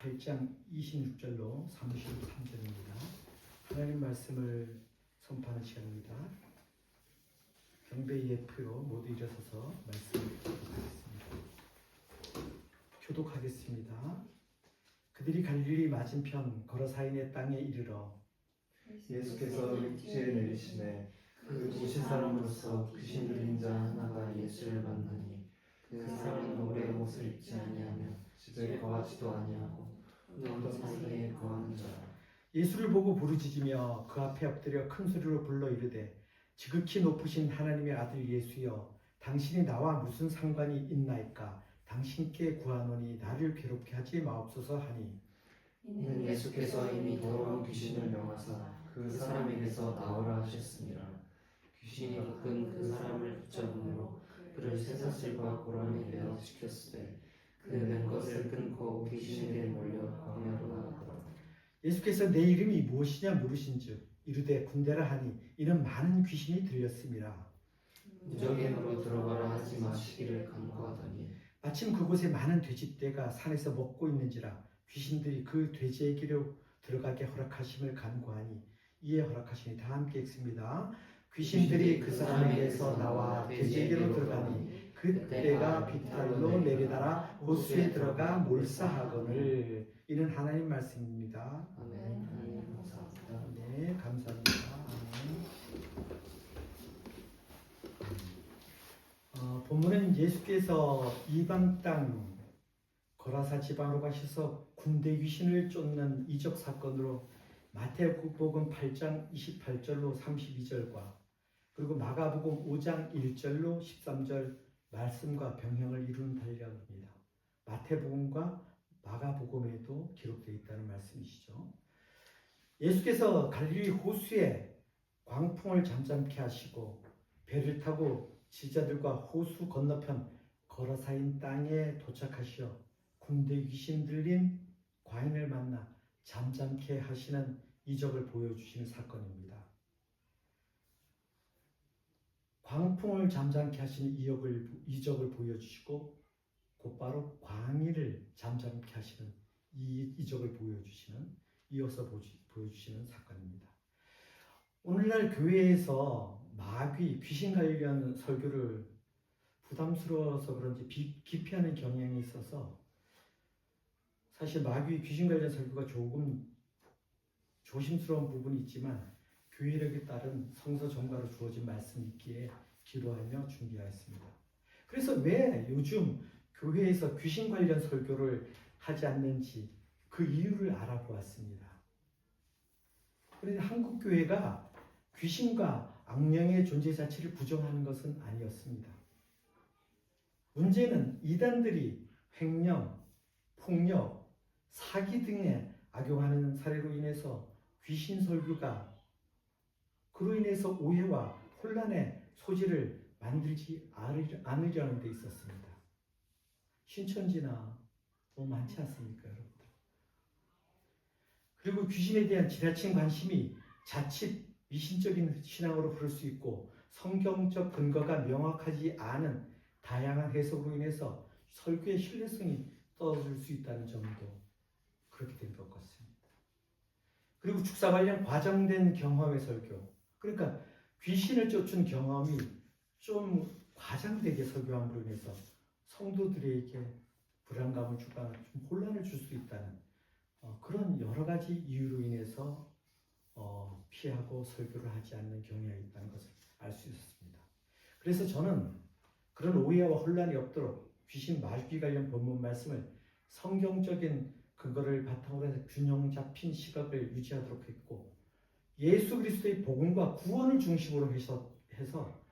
8장 26절로 33절입니다. 하나님 말씀을 선포하는 시간입니다. 경배 예표로 모두 일어서서 말씀을 교독하겠습니다. 그들이 갈릴리 맞은편 거라사인의 땅에 이르러 예수께서 육지에 내리시매 그 도시 사람으로서 귀신 들린 자 하나가 예수를 만나니 그 사람은 오래 옷을 입지 아니하며 집에 거하지도 아니하고 어떤 사이에 거하는 자라. 예수를 보고 부르짖으며 그 앞에 엎드려 큰 소리로 불러 이르되 지극히 높으신 하나님의 아들 예수여, 당신이 나와 무슨 상관이 있나이까? 당신께 구하노니 나를 괴롭게 하지 마옵소서 하니, 이는 예수께서 이미 더러운 귀신을 명하사 그 사람에게서 나오라 하셨습니다. 귀신이 가끔 그 사람을 붙잡음으로 그를 쇠사슬과 고라니 매어 지켰으되 그 맨 것을 끊고 귀신에게 몰려 광야로 나가더라. 예수께서 내 이름이 무엇이냐 물으신즉 이르되 군대라 하니, 이는 많은 귀신이 들렸습니다. 무적행으로 들어가라 하지 마시기를 간구하더니 마침 그곳에 많은 돼지떼가 산에서 먹고 있는지라 귀신들이 그 돼지에게로 들어가게 허락하심을 간구하니 이에 허락하시니 다 함께 읽습니다. 귀신들이 그 사람에게서 나와 돼지에게로 들어가니 그때가 비탈로 내려달아 호수에 들어가 몰사하거늘. 이는 하나님 말씀입니다. 아멘. 하나님 감사합니다. 네, 감사합니다. 본문은 예수께서 이방 땅 거라사 지방으로 가셔서 군대 귀신을 쫓는 이적 사건으로 마태복음 8장 28절로 32절과 그리고 마가복음 5장 1절로 13절 말씀과 병행을 이루는 달력입니다. 마태복음과 마가복음에도 기록되어 있다는 말씀이시죠. 예수께서 갈릴리 호수에 광풍을 잠잠케 하시고 배를 타고 지자들과 호수 건너편 거라사인 땅에 도착하시어 군대 귀신 들린 과인을 만나 잠잠케 하시는 이적을 보여주시는 사건입니다. 광풍을 잠잠케 하시는 이적을 보여주시고 곧바로 광인을 잠잠케 하시는 이 이적을 이어서 보여주시는 사건입니다. 오늘날 교회에서 마귀, 귀신 관련 설교를 부담스러워서 그런지 기피하는 경향이 있어서 사실 마귀, 귀신 관련 설교가 조금 조심스러운 부분이 있지만 교회력에 따른 성서 전가로 주어진 말씀이 있기에 기도하며 준비하였습니다. 그래서 왜 요즘 교회에서 귀신 관련 설교를 하지 않는지 그 이유를 알아보았습니다. 그런데 한국 교회가 귀신과 악령의 존재 자체를 부정하는 것은 아니었습니다. 문제는 이단들이 횡령, 폭력, 사기 등에 악용하는 사례로 인해서 귀신 설교가 그로 인해서 오해와 혼란의 소지를 만들지 않으려는 데 있었습니다. 신천지나 너무 많지 않습니까, 여러분들? 그리고 귀신에 대한 지나친 관심이 자칫 미신적인 신앙으로 흐를 수 있고 성경적 근거가 명확하지 않은 다양한 해석으로 인해서 설교의 신뢰성이 떨어질 수 있다는 점도 그렇게 된 것 같습니다. 그리고 축사 관련 과장된 경험의 설교, 그러니까 귀신을 쫓은 경험이 좀 과장되게 설교함으로 인해서 성도들에게 불안감을 주거나 좀 혼란을 줄 수 있다는 그런 여러 가지 이유로 인해서 피하고 설교를 하지 않는 경향이 있다는 것을 알 수 있었습니다. 그래서 저는 그런 오해와 혼란이 없도록 귀신 마귀 관련 본문 말씀을 성경적인 근거를 바탕으로 해서 균형 잡힌 시각을 유지하도록 했고, 예수 그리스도의 복음과 구원을 중심으로 해서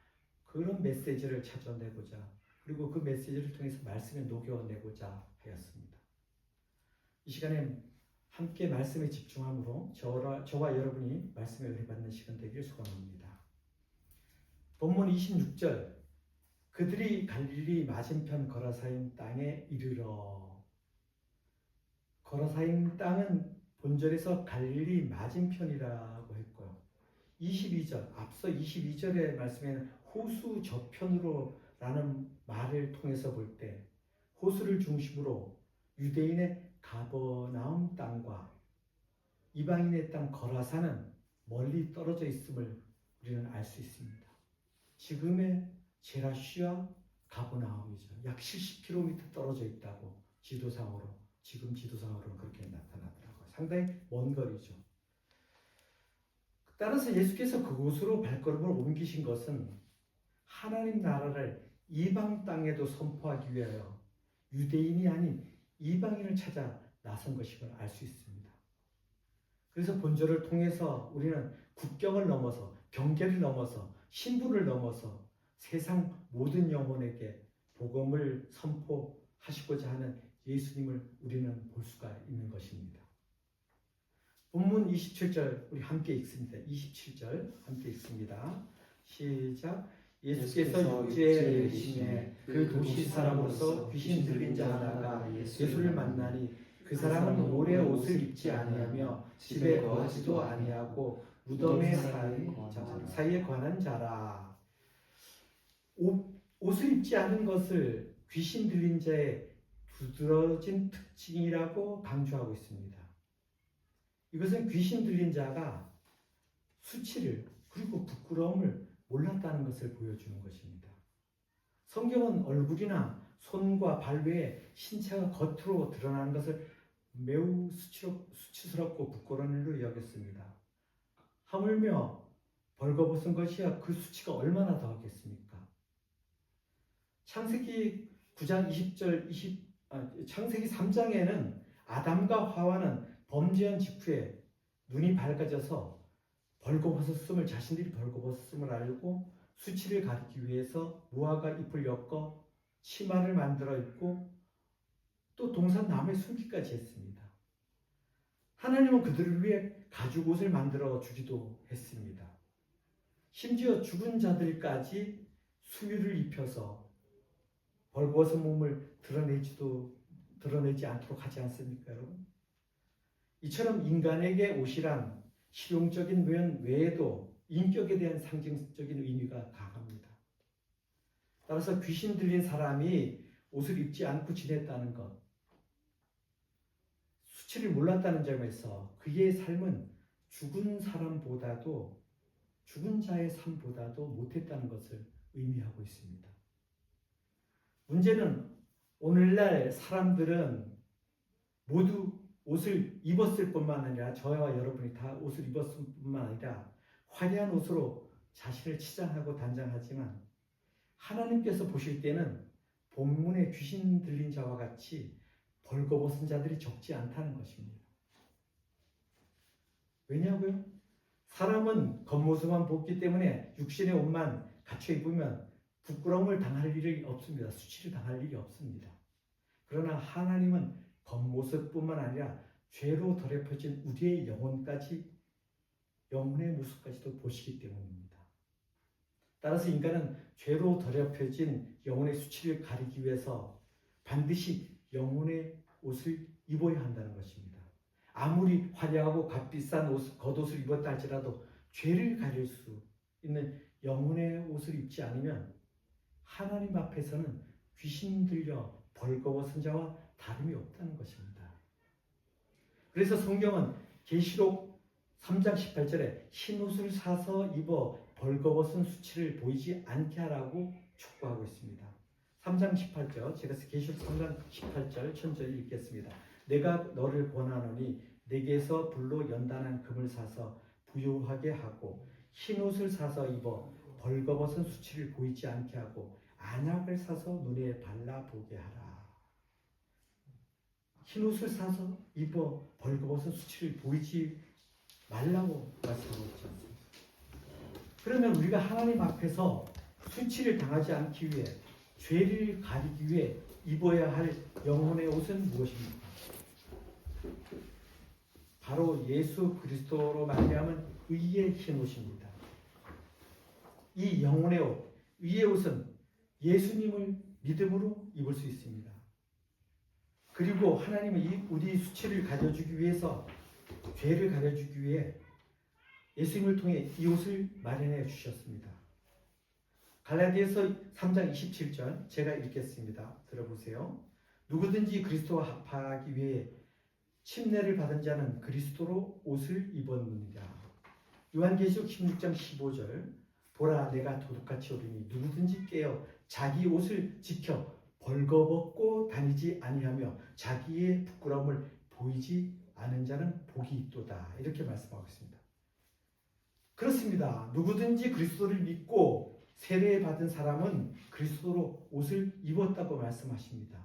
그런 메시지를 찾아내고자, 그리고 그 메시지를 통해서 말씀에 녹여내고자 하였습니다. 이 시간에 함께 말씀에 집중함으로 저와 여러분이 말씀에 은혜받는 시간 되기를 소원합니다. 본문 26절, 그들이 갈릴리 맞은편 거라사인 땅에 이르러. 거라사인 땅은 본절에서 갈릴리 맞은편이라고 했고요. 22절, 앞서 22절의 말씀에는 호수 저편으로 라는 말을 통해서 볼 때 호수를 중심으로 유대인의 가버나움 땅과 이방인의 땅 거라사는 멀리 떨어져 있음을 우리는 알 수 있습니다. 지금의 제라시와 가버나움이죠. 약 70km 떨어져 있다고 지금 지도상으로는 그렇게 나타나더라고요. 상당히 먼 거리죠. 따라서 예수께서 그곳으로 발걸음을 옮기신 것은 하나님 나라를 이방 땅에도 선포하기 위하여 유대인이 아닌 이방인을 찾아 나선 것임을 알 수 있습니다. 그래서 본절을 통해서 우리는 국경을 넘어서 경계를 넘어서 신분을 넘어서 세상 모든 영혼에게 복음을 선포하시고자 하는 예수님을 우리는 볼 수가 있는 것입니다. 본문 27절 우리 함께 읽습니다. 27절 함께 읽습니다. 시작. 예수께서 육지에 계시매 그 도시 사람으로서 귀신 들린 자 하나가 예수를 만나니 그 사람은 오래 옷을 입지 아니하며 집에 거하지도 아니하고 무덤의 사이에 관한 자라. 옷을 입지 않은 것을 귀신 들린 자의 두드러진 특징이라고 강조하고 있습니다. 이것은 귀신 들린 자가 수치를 그리고 부끄러움을 몰랐다는 것을 보여주는 것입니다. 성경은 얼굴이나 손과 발 외에 신체가 겉으로 드러나는 것을 매우 수치스럽고 부끄러운 일로 여겼습니다. 하물며 벌거벗은 것이야 그 수치가 얼마나 더하겠습니까? 창세기 9장 20절 창세기 3장에는 아담과 하와는 범죄한 직후에 눈이 밝아져서 자신들이 벌거벗었음을 알고 수치를 가리기 위해서 무화과 잎을 엮어 치마를 만들어 입고 또 동산 나무에 숨기까지 했습니다. 하나님은 그들을 위해 가죽 옷을 만들어 주기도 했습니다. 심지어 죽은 자들까지 수유를 입혀서 벌거벗은 몸을 드러내지 않도록 하지 않습니까, 여러분? 이처럼 인간에게 옷이란 실용적인 면 외에도 인격에 대한 상징적인 의미가 강합니다. 따라서 귀신 들린 사람이 옷을 입지 않고 지냈다는 것, 수치를 몰랐다는 점에서 그의 삶은 죽은 자의 삶보다도 못했다는 것을 의미하고 있습니다. 문제는 오늘날 사람들은 모두 옷을 입었을 뿐만 아니라 저와 여러분이 다 옷을 입었을 뿐만 아니라 화려한 옷으로 자신을 치장하고 단장하지만 하나님께서 보실 때는 본문의 귀신 들린 자와 같이 벌거벗은 자들이 적지 않다는 것입니다. 왜냐고요? 사람은 겉모습만 보기 때문에 육신의 옷만 갖춰 입으면 부끄러움을 당할 일이 없습니다. 수치를 당할 일이 없습니다. 그러나 하나님은 겉모습뿐만 아니라 죄로 더럽혀진 우리의 영혼의 모습까지도 보시기 때문입니다. 따라서 인간은 죄로 더럽혀진 영혼의 수치를 가리기 위해서 반드시 영혼의 옷을 입어야 한다는 것입니다. 아무리 화려하고 값비싼 겉옷을 입었다 할지라도 죄를 가릴 수 있는 영혼의 옷을 입지 않으면 하나님 앞에서는 귀신 들려 벌거벗은 자와 다름이 없다는 것입니다. 그래서 성경은 계시록 3장 18절에 흰 옷을 사서 입어 벌거벗은 수치를 보이지 않게 하라고 촉구하고 있습니다. 3장 18절, 제가 계시록 3장 18절 천천히 읽겠습니다. 내가 너를 권하노니 내게서 불로 연단한 금을 사서 부요하게 하고 흰 옷을 사서 입어 벌거벗은 수치를 보이지 않게 하고 안약을 사서 눈에 발라보게 하라. 흰 옷을 사서 입어 벌거벗은 수치를 보이지 말라고 말씀하고 있지 않습니까? 그러면 우리가 하나님 앞에서 수치를 당하지 않기 위해 죄를 가리기 위해 입어야 할 영혼의 옷은 무엇입니까? 바로 예수 그리스도로 말미암은 의의 흰 옷입니다. 이 영혼의 옷, 의의 옷은 예수님을 믿음으로 입을 수 있습니다. 그리고 하나님은 우리 수치를 가려주기 위해서, 죄를 가려주기 위해 예수님을 통해 이 옷을 마련해 주셨습니다. 갈라디아서 3장 27절 제가 읽겠습니다. 들어보세요. 누구든지 그리스도와 합하기 위해 침례를 받은 자는 그리스도로 옷을 입었느니라. 요한계시록 16장 15절 보라 내가 도둑같이 오리니 누구든지 깨어 자기 옷을 지켜 벌거벗고 다니지 아니하며 자기의 부끄러움을 보이지 않은 자는 복이 있도다. 이렇게 말씀하고 있습니다. 그렇습니다. 누구든지 그리스도를 믿고 세례 받은 사람은 그리스도로 옷을 입었다고 말씀하십니다.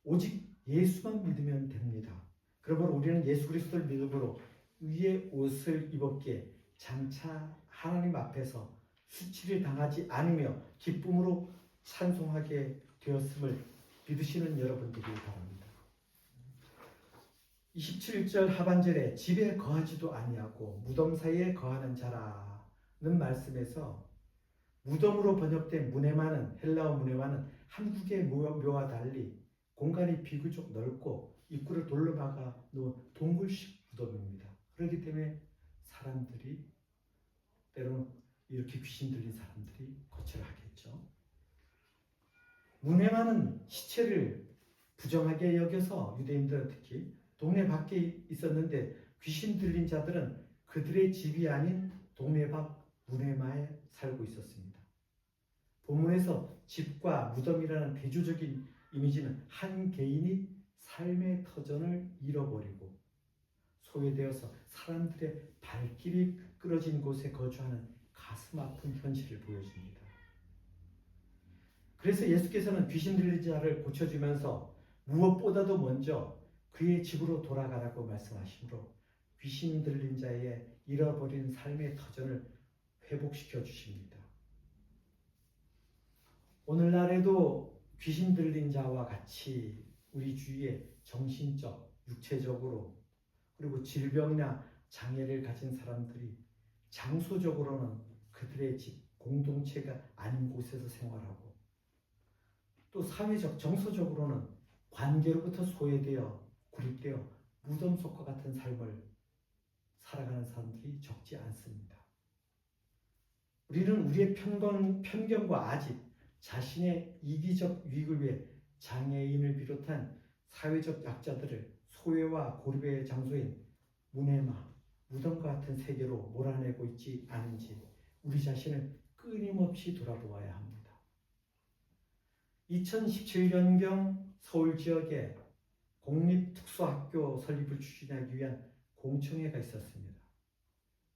오직 예수만 믿으면 됩니다. 그러므로 우리는 예수 그리스도를 믿음으로 의의 옷을 입었기에 장차 하나님 앞에서 수치를 당하지 않으며 기쁨으로 찬송하게 되었음을 믿으시는 여러분들이 바랍니다. 27절 하반절에 집에 거하지도 아니하고 무덤 사이에 거하는 자라는 말씀에서 무덤으로 번역된 무네마는 헬라어 무네마는 한국의 묘와 달리 공간이 비교적 넓고 입구를 돌로 막아 놓은 동굴식 무덤입니다. 그렇기 때문에 사람들이 때로는 이렇게 귀신 들린 사람들이 거처를 하겠죠. 무네마는 시체를 부정하게 여겨서 유대인들은 특히 동네 밖에 있었는데 귀신 들린 자들은 그들의 집이 아닌 동네 밖 무네마에 살고 있었습니다. 본문에서 집과 무덤이라는 대조적인 이미지는 한 개인이 삶의 터전을 잃어버리고 소외되어서 사람들의 발길이 끌어진 곳에 거주하는 가슴 아픈 현실을 보여줍니다. 그래서 예수께서는 귀신 들린 자를 고쳐주면서 무엇보다도 먼저 그의 집으로 돌아가라고 말씀하시므로 귀신 들린 자의 잃어버린 삶의 터전을 회복시켜 주십니다. 오늘날에도 귀신 들린 자와 같이 우리 주위에 정신적, 육체적으로 그리고 질병이나 장애를 가진 사람들이 장소적으로는 그들의 집, 공동체가 아닌 곳에서 생활하고 또 사회적, 정서적으로는 관계로부터 소외되어 고립되어 무덤 속과 같은 삶을 살아가는 사람들이 적지 않습니다. 우리는 우리의 편견과 아집, 자신의 이기적 유익을 위해 장애인을 비롯한 사회적 약자들을 소외와 고립의 장소인 무네마, 무덤과 같은 세계로 몰아내고 있지 않은지 우리 자신을 끊임없이 돌아보아야 합니다. 2017년경 서울 지역에 공립특수학교 설립을 추진하기 위한 공청회가 있었습니다.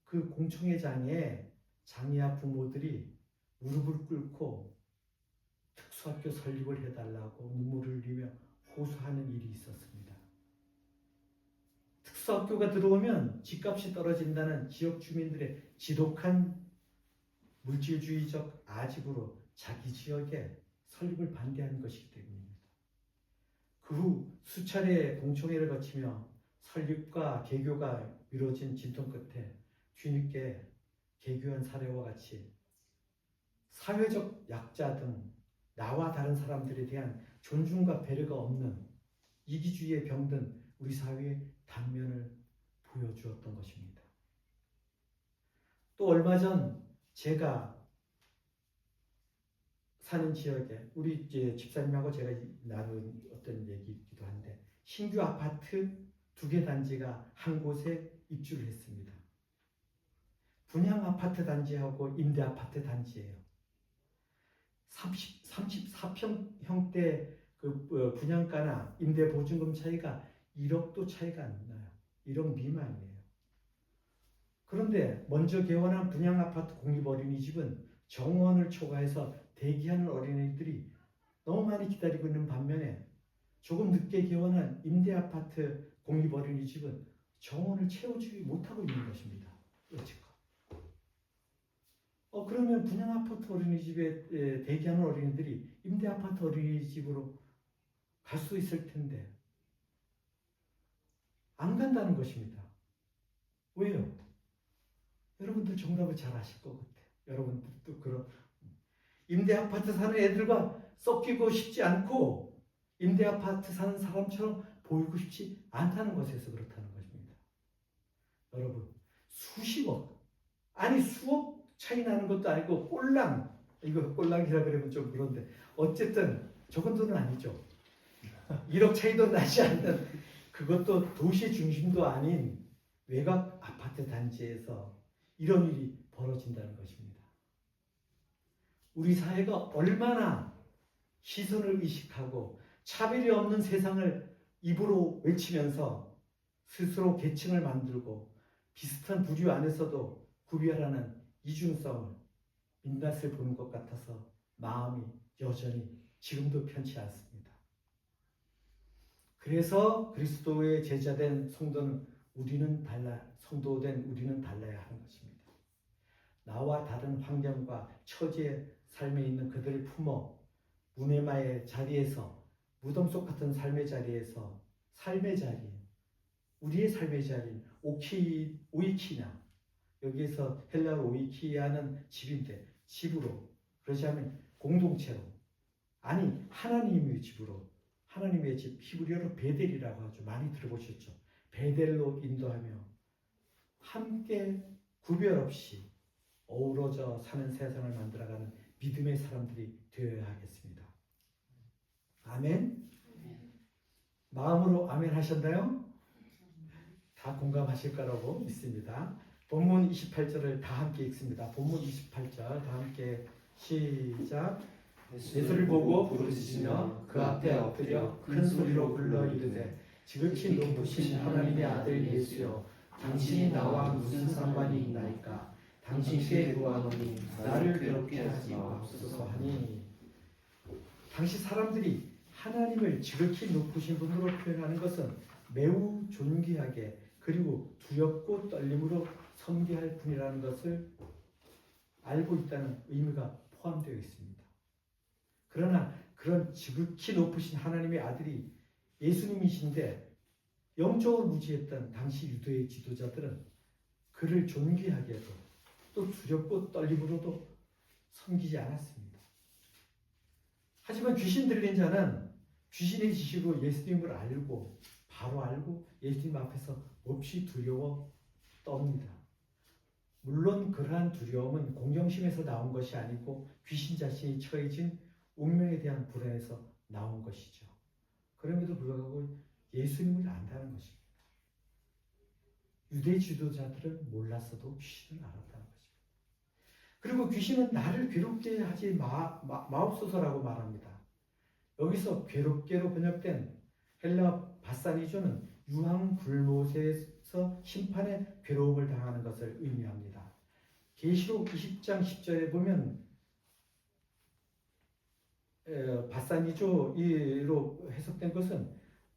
그 공청회장에 장애아 부모들이 무릎을 꿇고 특수학교 설립을 해달라고 눈물을 흘리며 호소하는 일이 있었습니다. 특수학교가 들어오면 집값이 떨어진다는 지역 주민들의 지독한 물질주의적 아집으로 자기 지역에 설립을 반대한 것이기 때문입니다. 그 후 수차례 공청회를 거치며 설립과 개교가 이루어진 진통 끝에 뒤늦게 개교한 사례와 같이 사회적 약자 등 나와 다른 사람들에 대한 존중과 배려가 없는 이기주의에 병든 우리 사회의 단면을 보여주었던 것입니다. 또 얼마 전 제가 사는 지역에 우리 집사님하고 제가 나눈 어떤 얘기이기도 한데 신규 아파트 2개 단지가 한 곳에 입주를 했습니다. 분양 아파트 단지하고 임대 아파트 단지예요. 34평형대 그 분양가나 임대 보증금 차이가 1억도 차이가 안 나요. 1억 미만이에요. 그런데 먼저 개원한 분양 아파트 공립 어린이집은 정원을 초과해서 대기하는 어린이들이 너무 많이 기다리고 있는 반면에 조금 늦게 개원한 임대 아파트 공립 어린이집은 정원을 채워주지 못하고 있는 것입니다. 여지껏. 그러면 분양 아파트 어린이집에 대기하는 어린이들이 임대 아파트 어린이집으로 갈 수 있을 텐데 안 간다는 것입니다. 왜요? 여러분들 정답을 잘 아실 것 같아요. 여러분들도 그런 임대 아파트 사는 애들과 섞이고 싶지 않고 임대 아파트 사는 사람처럼 보이고 싶지 않다는 것에서 그렇다는 것입니다. 여러분 수십억 아니 수억 차이 나는 것도 아니고 이거 꼴랑이라 그러면 좀 그런데 어쨌든 적은 돈은 아니죠. 1억 차이도 나지 않는 그것도 도시 중심도 아닌 외곽 아파트 단지에서 이런 일이 벌어진다는 것입니다. 우리 사회가 얼마나 시선을 의식하고 차별이 없는 세상을 입으로 외치면서 스스로 계층을 만들고 비슷한 부류 안에서도 구별하는 이중성을 민낯을 보는 것 같아서 마음이 여전히 지금도 편치 않습니다. 그래서 그리스도의 제자된 성도된 우리는 달라야 하는 것입니다. 나와 다른 환경과 처지의 삶에 있는 그들을 품어 무네마의 자리에서 무덤 속 같은 삶의 자리에서 우리의 삶의 자리인 오이키냐 여기에서 헬라어 오이키아는 집인데 집으로 그러지 않으면 공동체로 아니 하나님의 집으로 하나님의 집 히브리어로 베델이라고 하죠. 많이 들어보셨죠. 베델로 인도하며 함께 구별 없이 어우러져 사는 세상을 만들어가는 믿음의 사람들이 되어야 하겠습니다. 아멘. 마음으로 아멘 하셨나요? 다 공감하실 거라고 믿습니다. 본문 28절을 다 함께 읽습니다. 본문 28절 다 함께 시작. 예수를 보고 부르짖으며 그 앞에 엎드려 큰 소리로 불러 이르되 지극히 높으신 하나님의 아들 예수여 당신이 나와 무슨 상관이 있나이까 당신께 구하노니 나를 괴롭게 하지 마옵소서 하니 당시 사람들이 하나님을 지극히 높으신 분으로 표현하는 것은 매우 존귀하게 그리고 두렵고 떨림으로 섬기할 분이라는 것을 알고 있다는 의미가 포함되어 있습니다. 그러나 그런 지극히 높으신 하나님의 아들이 예수님이신데 영적으로 무지했던 당시 유대의 지도자들은 그를 존귀하게도 또 두렵고 떨림으로도 섬기지 않았습니다. 하지만 귀신 들린 자는 귀신의 지시로 예수님을 바로 알고 예수님 앞에서 몹시 두려워 떱니다. 물론 그러한 두려움은 공경심에서 나온 것이 아니고 귀신 자신이 처해진 운명에 대한 불안에서 나온 것이죠. 그럼에도 불구하고 예수님을 안다는 것입니다. 유대 지도자들은 몰랐어도 귀신을 알았다는 것입니다. 그리고 귀신은 나를 괴롭게 하지 마옵소서라고 말합니다. 여기서 괴롭게로 번역된 헬라 바사니조는 유황불못에서 심판의 괴로움을 당하는 것을 의미합니다. 계시록 20장 10절에 보면 바사니조로 해석된 것은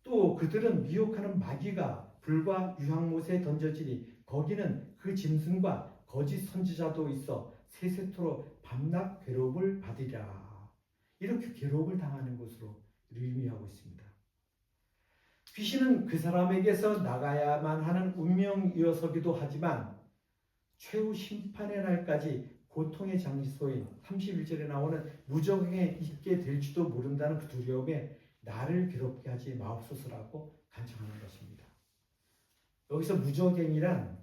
또 그들은 미혹하는 마귀가 불과 유황못에 던져지니 거기는 그 짐승과 거짓 선지자도 있어 세세토록 밤낮 괴로움을 받으랴. 이렇게 괴로움을 당하는 것으로 의미하고 있습니다. 귀신은 그 사람에게서 나가야만 하는 운명이어서기도 하지만 최후 심판의 날까지 고통의 장소인 31절에 나오는 무적행에 있게 될지도 모른다는 그 두려움에 나를 괴롭게 하지 마옵소서라고 간청하는 것입니다. 여기서 무적행이란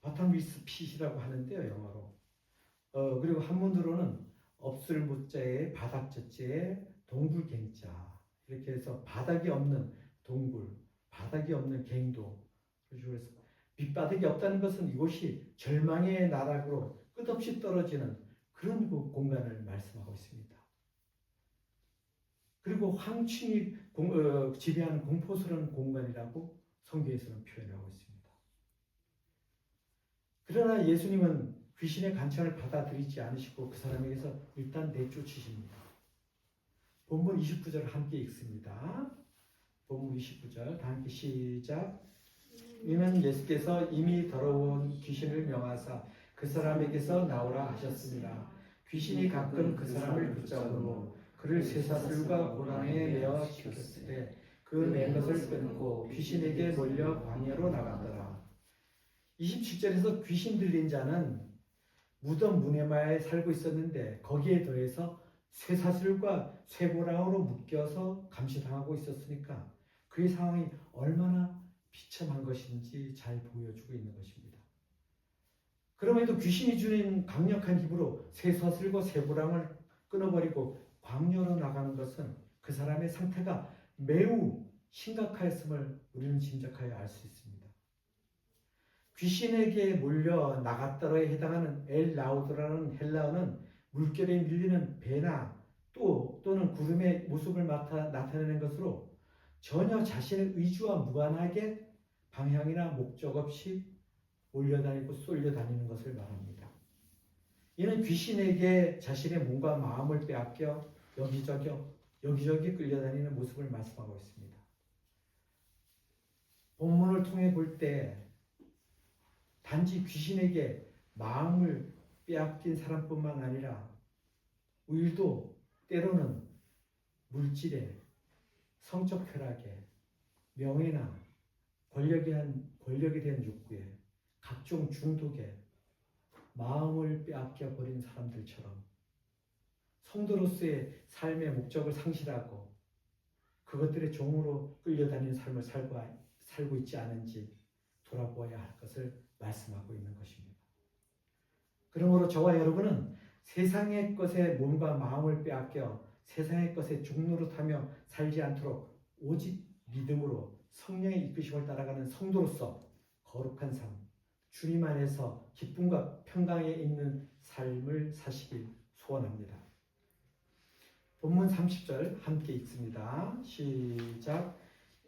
바탕미스 핏이라고 하는데요, 영어로. 그리고 한문으로는 없을 무자에 바닥자자에 동굴갱자 이렇게 해서 바닥이 없는 동굴, 바닥이 없는 갱도. 그래서 밑바닥이 없다는 것은 이곳이 절망의 나락으로 끝없이 떨어지는 그런 공간을 말씀하고 있습니다. 그리고 황충이 지배하는 공포스러운 공간이라고 성경에서는 표현하고 있습니다. 그러나 예수님은 귀신의 간청을 받아들이지 않으시고 그 사람에게서 일단 내쫓으십니다. 본문 29절 함께 읽습니다. 본문 29절 다 함께 시작. 이는 예수께서 이미 더러운 귀신을 명하사 그 사람에게서 나오라 하셨습니다. 귀신이 가끔 그 사람을 붙잡으므로 그를 쇠사슬과 고랑에 매어 시켰을 때 그 맨 것을 끊고 귀신에게 몰려 광야로 나가더라. 27절에서 귀신 들린 자는 무덤 무네마에 살고 있었는데 거기에 더해서 쇠사슬과 쇠고랑으로 묶여서 감시당하고 있었으니까 그의 상황이 얼마나 비참한 것인지 잘 보여주고 있는 것입니다. 그럼에도 귀신이 주는 강력한 힘으로 쇠사슬과 쇠고랑을 끊어버리고 광야로 나가는 것은 그 사람의 상태가 매우 심각하였음을 우리는 짐작하여 알 수 있습니다. 귀신에게 몰려 나갔다로에 해당하는 엘 라우드라는 헬라어는 물결에 밀리는 배나 또는 구름의 모습을 나타내는 것으로 전혀 자신의 의지와 무관하게 방향이나 목적 없이 몰려다니고 쏠려다니는 것을 말합니다. 이는 귀신에게 자신의 몸과 마음을 빼앗겨 여기저기 끌려다니는 모습을 말씀하고 있습니다. 본문을 통해 볼 때 단지 귀신에게 마음을 빼앗긴 사람뿐만 아니라 우리도 때로는 물질에, 성적 쾌락에, 명예나 권력에 대한 욕구에, 각종 중독에 마음을 빼앗겨 버린 사람들처럼 성도로서의 삶의 목적을 상실하고 그것들의 종으로 끌려다니는 삶을 살고 있지 않은지 돌아보아야 할 것을 말씀하고 있는 것입니다. 그러므로 저와 여러분은 세상의 것에 몸과 마음을 빼앗겨 세상의 것에 종노릇하며 살지 않도록 오직 믿음으로 성령의 이끄심을 따라가는 성도로서 거룩한 삶, 주님 안에서 기쁨과 평강에 있는 삶을 사시길 소원합니다. 본문 30절 함께 읽습니다. 시작.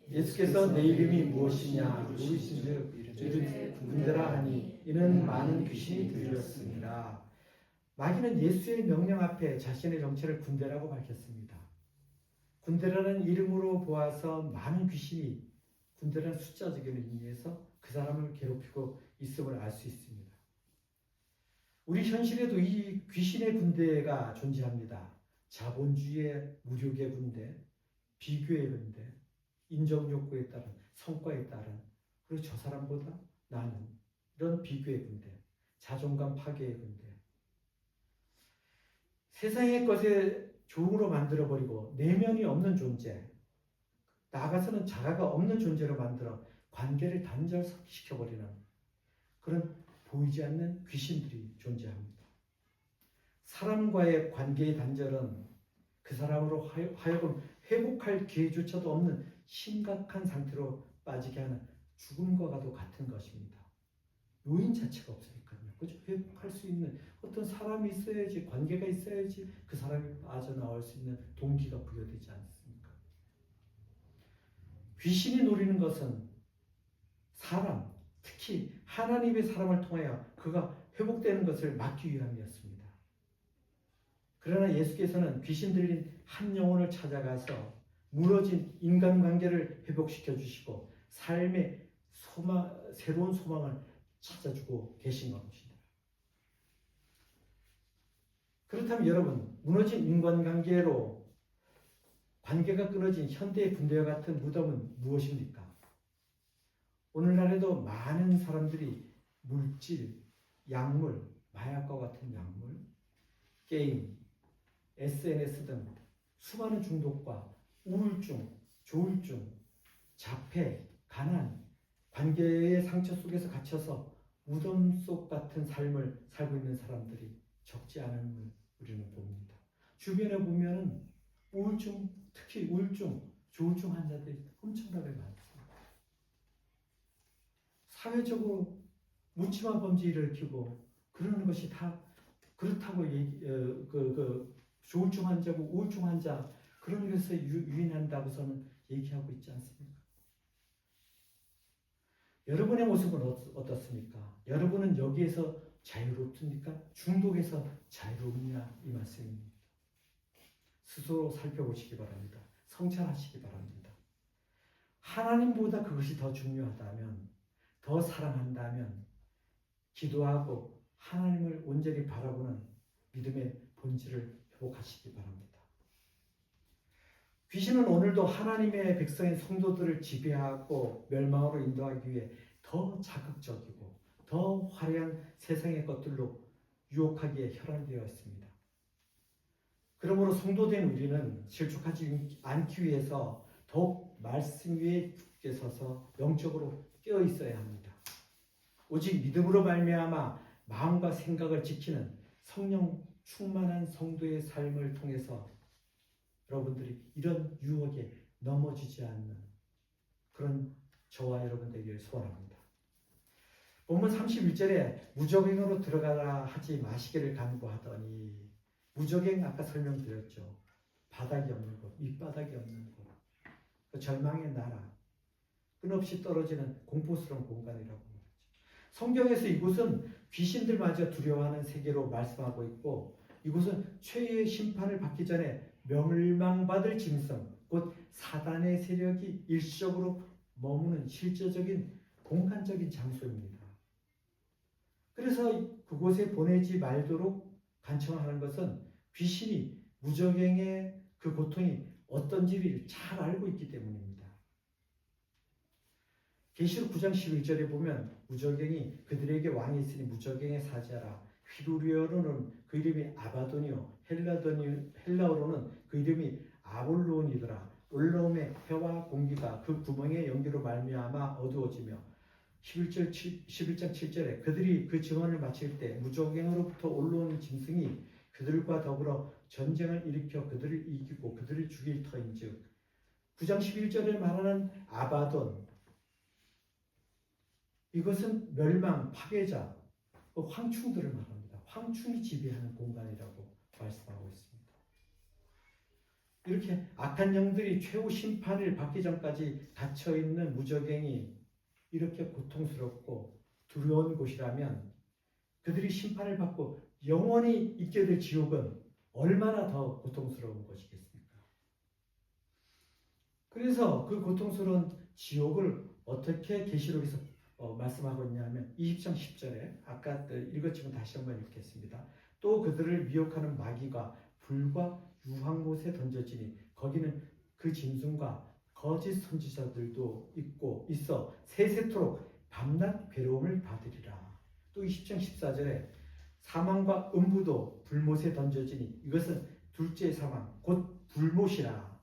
예수께서 내 이름이 무엇이냐 물으신즉 이르되 군대라 하니 이는 많은 귀신이 들렸습니다. 마귀는 예수의 명령 앞에 자신의 정체를 군대라고 밝혔습니다. 군대라는 이름으로 보아서 많은 귀신이 군대라는 숫자적인 의미에서 그 사람을 괴롭히고 있음을 알 수 있습니다. 우리 현실에도 이 귀신의 군대가 존재합니다. 자본주의의 무력의 군대, 비교의 군대, 인정욕구에 따른 성과에 따른 그리고 저 사람보다 나는 이런 비교의 군대, 자존감 파괴의 군대, 세상의 것에 종으로 만들어버리고 내면이 없는 존재, 나아가서는 자아가 없는 존재로 만들어 관계를 단절시켜버리는 그런 보이지 않는 귀신들이 존재합니다. 사람과의 관계의 단절은 그 사람으로 하여금 회복할 기회조차도 없는 심각한 상태로 빠지게 하는 죽음과도 같은 것입니다. 요인 자체가 없으니까요. 그죠? 회복할 수 있는 어떤 사람이 있어야지, 관계가 있어야지 그 사람이 빠져나올 수 있는 동기가 부여되지 않습니까? 귀신이 노리는 것은 사람, 특히 하나님의 사람을 통하여 그가 회복되는 것을 막기 위함이었습니다. 그러나 예수께서는 귀신 들린 한 영혼을 찾아가서 무너진 인간관계를 회복시켜 주시고 삶의 새로운 소망을 찾아주고 계신 것입니다. 그렇다면 여러분, 무너진 인간관계로 관계가 끊어진 현대의 군대와 같은 무덤은 무엇입니까? 오늘날에도 많은 사람들이 물질, 약물, 마약과 같은 약물, 게임, SNS 등 수많은 중독과 우울증, 조울증, 자폐, 가난, 관계의 상처 속에서 갇혀서 무덤 속 같은 삶을 살고 있는 사람들이 적지 않은 우리는 봅니다. 주변에 보면 우울증, 특히 우울증, 조울증 환자들이 엄청나게 많습니다. 사회적으로 묻지마 범죄를 일으키고 그러는 것이 다 그렇다고 조울증 환자고 우울증 환자 그런 것에서 유인한다고서는 얘기하고 있지 않습니까? 여러분의 모습은 어떻습니까? 여러분은 여기에서 자유롭습니까? 중독에서 자유롭냐 이 말씀입니다. 스스로 살펴보시기 바랍니다. 성찰하시기 바랍니다. 하나님보다 그것이 더 중요하다면, 더 사랑한다면 기도하고 하나님을 온전히 바라보는 믿음의 본질을 회복하시기 바랍니다. 귀신은 오늘도 하나님의 백성인 성도들을 지배하고 멸망으로 인도하기 위해 더 자극적이고 더 화려한 세상의 것들로 유혹하기에 혈안되어 있습니다. 그러므로 성도된 우리는 실족하지 않기 위해서 더욱 말씀 위에 굳게 서서 영적으로 깨어 있어야 합니다. 오직 믿음으로 말미암아 마음과 생각을 지키는 성령 충만한 성도의 삶을 통해서 여러분들이 이런 유혹에 넘어지지 않는 그런 저와 여러분 되기를 소원합니다. 본문 31절에 무적행으로 들어가라 하지 마시기를 간구하더니, 무적행 아까 설명드렸죠. 바닥이 없는 곳, 밑바닥이 없는 곳, 그 절망의 나라, 끝없이 떨어지는 공포스러운 공간이라고 말하죠. 성경에서 이곳은 귀신들마저 두려워하는 세계로 말씀하고 있고, 이곳은 최후의 심판을 받기 전에 멸망받을 짐승, 곧 사단의 세력이 일시적으로 머무는 실제적인 공간적인 장소입니다. 그래서 그곳에 보내지 말도록 간청하는 것은 귀신이 무적행의 그 고통이 어떤지를 잘 알고 있기 때문입니다. 계시록 9장 11절에 보면 무적행이 그들에게 왕이 있으니 무적행에 사지하라. 히브리어로는 그 이름이 아바돈이요 헬라어로는 그 이름이 아볼론이더라. 올라옴의 해와 공기가 그 구멍의 연기로 말미암아 어두워지며 11장 7절에 그들이 그 증언을 마칠 때 무적행으로부터 올라오는 짐승이 그들과 더불어 전쟁을 일으켜 그들을 이기고 그들을 죽일 터인즉, 9장 11절에 말하는 아바돈, 이것은 멸망, 파괴자, 황충들을 말합니다. 황충이 지배하는 공간이라고 말씀하고 있습니다. 이렇게 악한 영들이 최후 심판을 받기 전까지 닫혀있는 무적행이 이렇게 고통스럽고 두려운 곳이라면, 그들이 심판을 받고 영원히 있게 될 지옥은 얼마나 더 고통스러운 것이겠습니까? 그래서 그 고통스러운 지옥을 어떻게 계시록에서 말씀하고 있냐면 20장 10절에 아까 읽었지만 다시 한번 읽겠습니다. 또 그들을 미혹하는 마귀가 불과 유황 못에 던져지니 거기는 그 짐승과 거짓 선지자들도 있어 세세토록 밤낮 괴로움을 받으리라. 또 20장 14절에 사망과 음부도 불못에 던져지니 이것은 둘째 사망 곧 불못이라.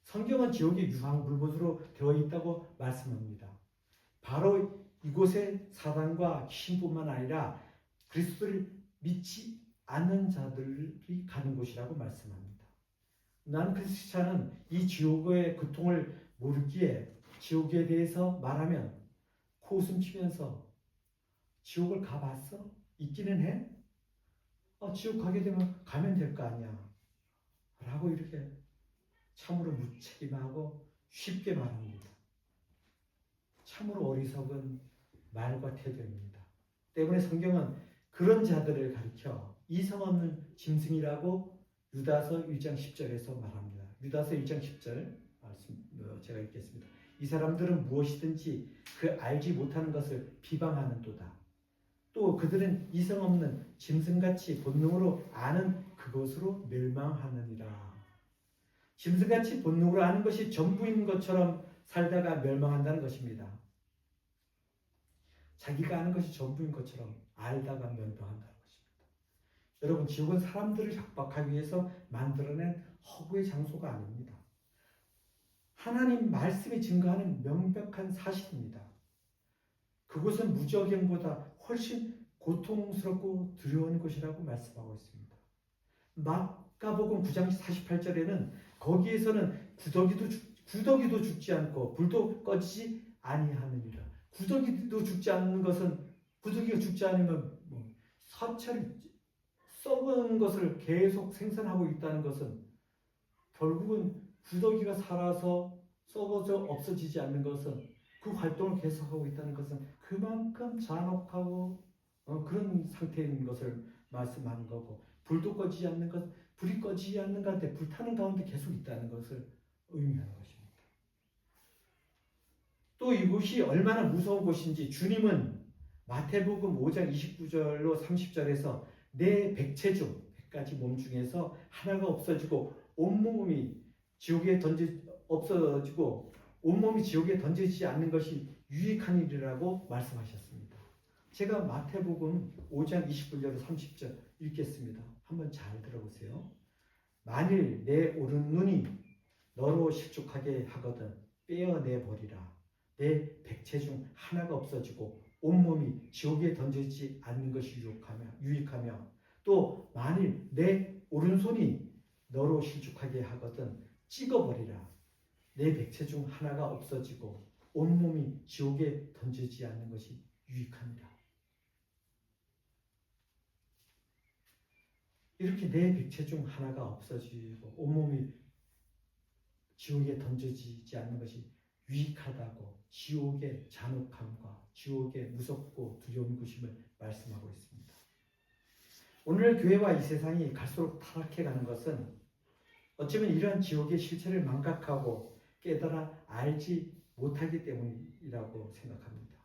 성경은 지옥이 유황 불못으로 되어 있다고 말씀합니다. 바로 이곳에 사단과 귀신뿐만 아니라 그리스도를 믿지 않는 자들이 가는 곳이라고 말씀합니다. 난 크리스찬은 이 지옥의 고통을 모르기에 지옥에 대해서 말하면 코웃음 치면서 지옥을 가봤어? 있기는 해? 지옥 가게 되면 가면 될 거 아니야 라고 이렇게 참으로 무책임하고 쉽게 말합니다. 참으로 어리석은 말과 태도입니다. 때문에 성경은 그런 자들을 가리켜 이성 없는 짐승이라고 유다서 1장 10절에서 말합니다. 유다서 1장 10절 말씀 제가 읽겠습니다. 이 사람들은 무엇이든지 그 알지 못하는 것을 비방하는도다. 또 그들은 이성 없는 짐승같이 본능으로 아는 그것으로 멸망하느니라. 짐승같이 본능으로 아는 것이 전부인 것처럼 살다가 멸망한다는 것입니다. 자기가 아는 것이 전부인 것처럼 알다가 멸망한다는 것입니다. 여러분, 지옥은 사람들을 협박하기 위해서 만들어낸 허구의 장소가 아닙니다. 하나님 말씀이 증거하는 명백한 사실입니다. 그곳은 무적행보다 훨씬 고통스럽고 두려운 곳이라고 말씀하고 있습니다. 마가복음 9장 48절에는 거기에서는 구더기도 죽지 않고 불도 꺼지지 아니하느니라. 구더기도 죽지 않는 것은, 구더기가 죽지 않으면 사찰이 썩은 것을 계속 생산하고 있다는 것은, 결국은 구더기가 살아서 썩어져 없어지지 않는 것은, 그 활동을 계속하고 있다는 것은 그만큼 잔혹하고 그런 상태인 것을 말씀하는 거고, 불도 꺼지지 않는 것, 불이 꺼지지 않는 가운데, 불타는 가운데 계속 있다는 것을 의미하는 것입니다. 또 이곳이 얼마나 무서운 곳인지 주님은 마태복음 5장 29절로 30절에서 내 백체 중 100가지 몸 중에서 하나가 없어지고 온몸이 지옥에 없어지고 온몸이 지옥에 던지지 않는 것이 유익한 일이라고 말씀하셨습니다. 제가 마태복음 5장 29절로 30절 읽겠습니다. 한번 잘 들어보세요. 만일 내 오른눈이 너로 실족하게 하거든 빼어내버리라. 내 백체 중 하나가 없어지고 온몸이 지옥에 던지지 않는 것이 유익하며 또 만일 내 오른손이 너로 실족하게 하거든 찍어버리라. 내 백체 중 하나가 없어지고 온몸이 지옥에 던지지 않는 것이 유익합니다. 이렇게 내 백체 중 하나가 없어지고 온몸이 지옥에 던져지지 않는 것이 유익하다고 지옥의 잔혹함과 지옥의 무섭고 두려운 곳임을 말씀하고 있습니다. 오늘 교회와 이 세상이 갈수록 타락해가는 것은 어쩌면 이러한 지옥의 실체를 망각하고 깨달아 알지 못하기 때문이라고 생각합니다.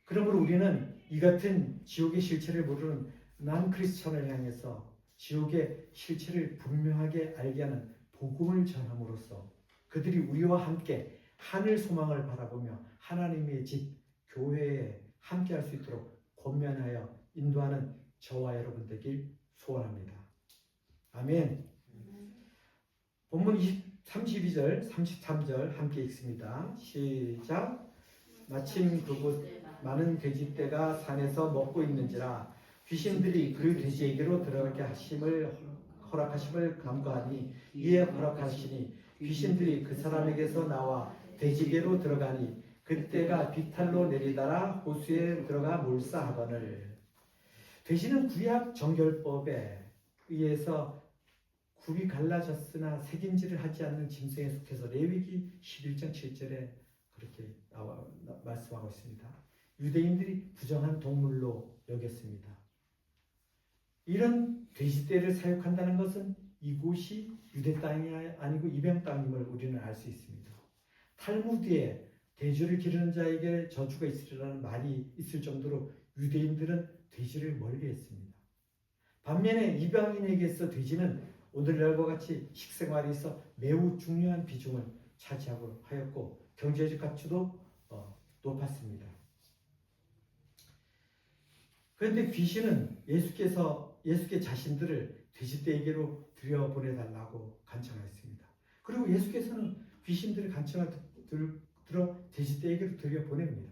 그러므로 우리는 이 같은 지옥의 실체를 모르는 난 크리스천을 향해서 지옥의 실체를 분명하게 알게 하는 복음을 전함으로써 그들이 우리와 함께 하늘 소망을 바라보며 하나님의 집, 교회에 함께 할 수 있도록 권면하여 인도하는 저와 여러분 되길 소원합니다. 아멘. 본문 32절, 33절 함께 읽습니다. 시작. 마침 그곳 많은 돼지떼가 산에서 먹고 있는지라 귀신들이 그 돼지에게로 들어가게 허락하심을 간구하니 이에 허락하시니 귀신들이 그 사람에게서 나와 돼지에게로 들어가니 그때가 비탈로 내리다라 호수에 들어가 몰사하거늘. 돼지는 구약 정결법에 의해서 굽이 갈라졌으나 새김질을 하지 않는 짐승에 속해서 레위기 11장 7절에 그렇게 말씀하고 있습니다. 유대인들이 부정한 동물로 여겼습니다. 이런 돼지떼를 사육한다는 것은 이곳이 유대 땅이 아니고 이방 땅임을 우리는 알 수 있습니다. 탈무드에 돼지를 기르는 자에게 저주가 있으리라는 말이 있을 정도로 유대인들은 돼지를 멀리했습니다. 반면에 이방인에게서 돼지는 오늘날과 같이 식생활에서 매우 중요한 비중을 차지하고 하였고 경제적 가치도 높았습니다. 그런데 귀신은 예수께 자신들을 돼지떼에게로 들여보내달라고 간청하였습니다. 그리고 예수께서는 귀신들의 간청을 들어 돼지떼에게로 들여보냅니다.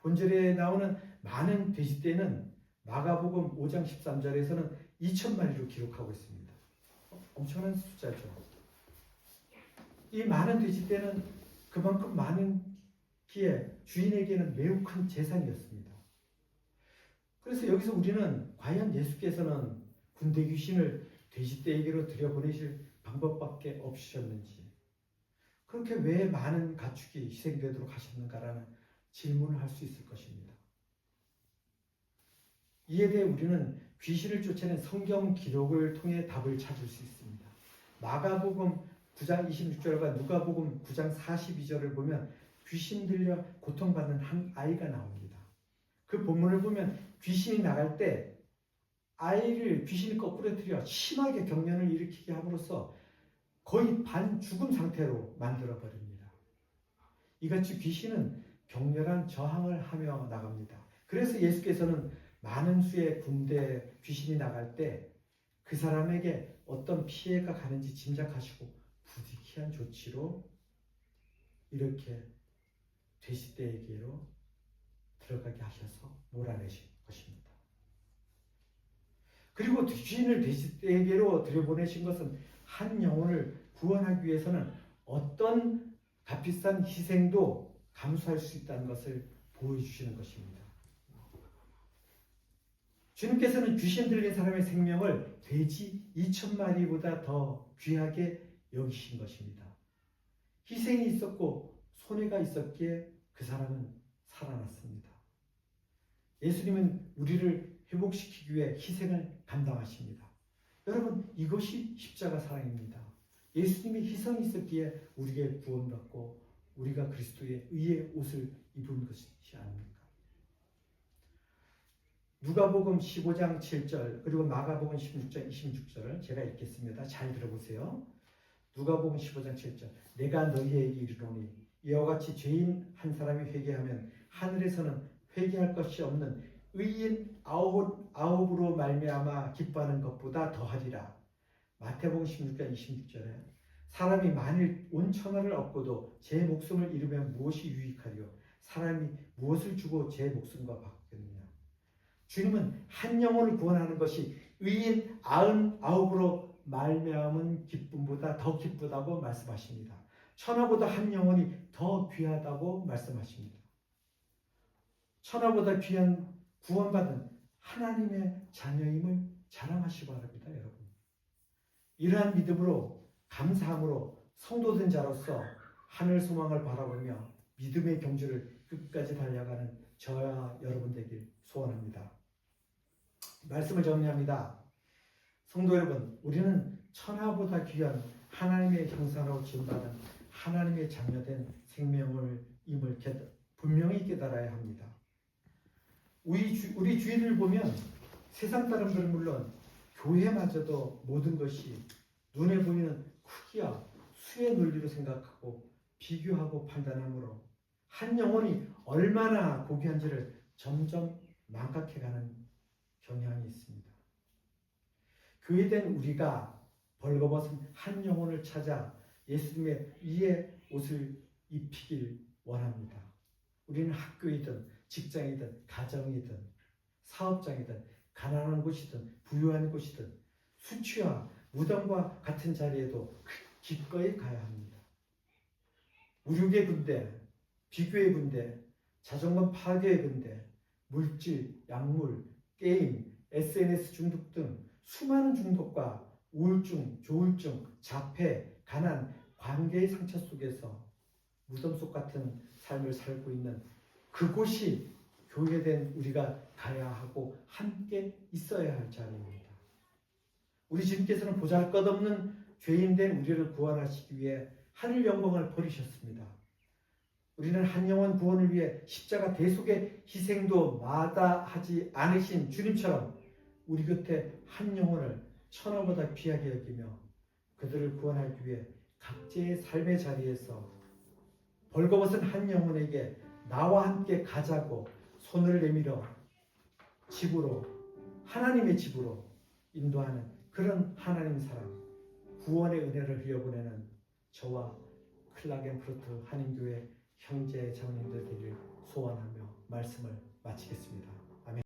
본절에 나오는 많은 돼지떼는 마가복음 5장 13절에서는 2,000마리로 기록하고 있습니다. 엄청난 숫자죠. 이 많은 돼지떼는 그만큼 많은 기에 주인에게는 매우 큰 재산이었습니다. 그래서 여기서 우리는 과연 예수께서는 군대 귀신을 돼지떼에게로 들여보내실 방법밖에 없으셨는지, 그렇게 왜 많은 가축이 희생되도록 하셨는가라는 질문을 할 수 있을 것입니다. 이에 대해 우리는 귀신을 쫓아낸 성경 기록을 통해 답을 찾을 수 있습니다. 마가복음 9장 26절과 누가복음 9장 42절을 보면 귀신 들려 고통받는 한 아이가 나옵니다. 그 본문을 보면 귀신이 나갈 때 아이를 귀신이 거꾸로 들여 심하게 경련을 일으키게 함으로써 거의 반 죽음 상태로 만들어 버립니다. 이같이 귀신은 격렬한 저항을 하며 나갑니다. 그래서 예수께서는 많은 수의 군대 귀신이 나갈 때 그 사람에게 어떤 피해가 가는지 짐작하시고 부득이한 조치로 이렇게 돼지떼에게로 들어가게 하셔서 몰아내신 것입니다. 그리고 귀신을 돼지떼에게로 들여보내신 것은 한 영혼을 구원하기 위해서는 어떤 값비싼 희생도 감수할 수 있다는 것을 보여주시는 것입니다. 주님께서는 귀신 들린 사람의 생명을 돼지 2,000마리보다 더 귀하게 여기신 것입니다. 희생이 있었고 손해가 있었기에 그 사람은 살아났습니다. 예수님은 우리를 회복시키기 위해 희생을 감당하십니다. 여러분, 이것이 십자가 사랑입니다. 예수님이 희생이 있었기에 우리에게 구원받고 우리가 그리스도의 의의 옷을 입은 것이 아닙니까? 누가복음 15장 7절 그리고 마가복음 16장 26절을 제가 읽겠습니다. 잘 들어보세요. 누가복음 15장 7절 내가 너희에게 이르노니 이와 같이 죄인 한 사람이 회개하면 하늘에서는 회개할 것이 없는 의인 아홉으로 말미암아 기뻐하는 것보다 더하리라. 마태복음 16장 26절에 사람이 만일 온 천하를 얻고도 제 목숨을 잃으면 무엇이 유익하리요? 사람이 무엇을 주고 제 목숨과 바꾸겠느냐? 주님은 한 영혼을 구원하는 것이 의인 99으로 말미암은 기쁨보다 더 기쁘다고 말씀하십니다. 천하보다 한 영혼이 더 귀하다고 말씀하십니다. 천하보다 귀한 구원받은 하나님의 자녀임을 자랑하시기 바랍니다, 여러분. 이러한 믿음으로 감사함으로 성도된 자로서 하늘 소망을 바라보며 믿음의 경주를 끝까지 달려가는 저와 여러분 되길 소원합니다. 말씀을 정리합니다. 성도 여러분, 우리는 천하보다 귀한 하나님의 형상으로 지음받은 하나님의 자녀된 생명을 임을 분명히 깨달아야 합니다. 우리 주위를 보면 세상 사람들은 물론 교회마저도 모든 것이 눈에 보이는 크기와 수의 논리로 생각하고 비교하고 판단하므로 한 영혼이 얼마나 고귀한지를 점점 망각해가는 경향이 있습니다. 교회된 우리가 벌거벗은 한 영혼을 찾아 예수님의 이의 옷을 입히길 원합니다. 우리는 학교이든 직장이든 가정이든 사업장이든 가난한 곳이든 부유한 곳이든 수치와 무덤과 같은 자리에도 기꺼이 가야 합니다. 무력의 군대, 비교의 군대, 자존감 파괴의 군대, 물질, 약물, 게임, SNS 중독 등 수많은 중독과 우울증, 조울증, 자폐, 가난, 관계의 상처 속에서 무덤 속 같은 삶을 살고 있는 그곳이 교회된 우리가 가야 하고 함께 있어야 할 자리입니다. 우리 주님께서는 보잘것없는 죄인된 우리를 구원하시기 위해 하늘 영광을 버리셨습니다. 우리는 한 영혼 구원을 위해 십자가 대속의 희생도 마다하지 않으신 주님처럼 우리 곁에 한 영혼을 천하보다 귀하게 여기며 그들을 구원하기 위해 각자의 삶의 자리에서 벌거벗은 한 영혼에게 나와 함께 가자고 손을 내밀어 집으로, 하나님의 집으로 인도하는 그런 하나님 사랑, 구원의 은혜를 흘려보내는 저와 클라겐푸르트 한인교회 형제 자매님들 되길 소원하며 말씀을 마치겠습니다.